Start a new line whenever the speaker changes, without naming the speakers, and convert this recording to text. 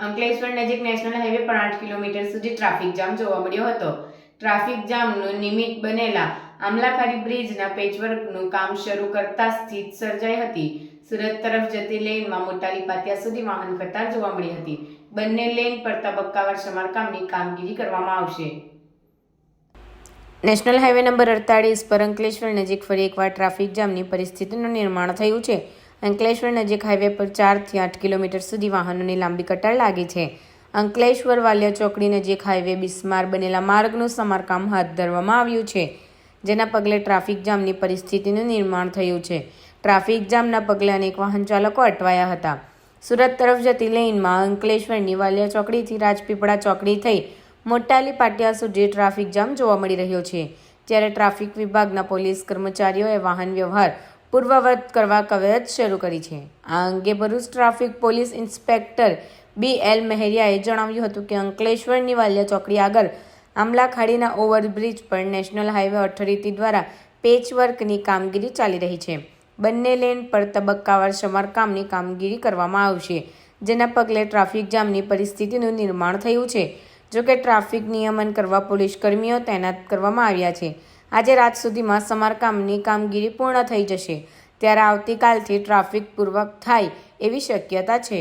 અંકલેશ્વર નજીક national highway પર 8 kilometre સુધી ટ્રાફિક જામ જોવા મળ્યો હતો. ટ્રાફિક જામનું નિમિત્ત બનેલા આમલાખાડી બ્રિજના પેચવર્કનું કામ શરૂ કરતા સ્થિતિ સર્જાઈ હતી. સુરત તરફ જતી લેનમાં મોટાલી પાટિયા સુધી વાહન કતાર જોવા મળી હતી. બંને લેન પર તબક્કાવાર સમારકામની કામગીરી કરવામાં આવશે. નેશનલ હાઈવે નંબર 48 પર અંકલેશ્વર નજીક ફરી એકવાર ટ્રાફિક જામની પરિસ્થિતિનું નિર્માણ થયું છે. અંકલેશ્વર નજીક હાઈવે પર 4 થી 8 કિલોમીટર સુધી વાહનોની લાંબી કતાર લાગી છે. અંકલેશ્વર વાલિયા ચોકડી નજીક હાઈવે બિસ્માર બનેલા માર્ગનું સમારકામ હાથ ધરવામાં આવ્યું છે, જેના પગલે ટ્રાફિક જામની પરિસ્થિતિનું નિર્માણ થયું છે. ટ્રાફિક જામના પગલે અનેક વાહન ચાલકો અટવાયા હતા. સુરત તરફ જતી લેનમાં અંકલેશ્વરની વાલિયા ચોકડીથી રાજપીપળા ચોકડી થઈ મોટાલી પાટિયા સુધી ટ્રાફિક જામ જોવા મળી રહ્યો છે. ત્યારે ટ્રાફિક વિભાગના પોલીસ કર્મચારીઓએ વાહન વ્યવહાર પૂર્વવત કરવા કવાયત શરૂ કરી છે. આ અંગે Bharuch traffic police inspector BL મહેરિયાએ જણાવ્યું હતું કે અંકલેશ્વરની વાલિયા ચોકડી આગળ આમલાખાડીના ઓવરબ્રિજ પર નેશનલ હાઈવે ઓથોરિટી દ્વારા પેચવર્કની કામગીરી ચાલી રહી છે. બંને લેન પર તબક્કાવાર સમારકામની કામગીરી કરવામાં આવશે, જેના પગલે ટ્રાફિક જામની પરિસ્થિતિનું નિર્માણ થયું છે. જોકે ટ્રાફિક નિયમન કરવા પોલીસ કર્મીઓ તૈનાત કરવામાં આવ્યા છે. આજે રાત સુધીમાં સમારકામની કામગીરી પૂર્ણ થઈ જશે, ત્યારે આવતીકાલથી ટ્રાફિક પૂર્વક થાય એવી શક્યતા છે.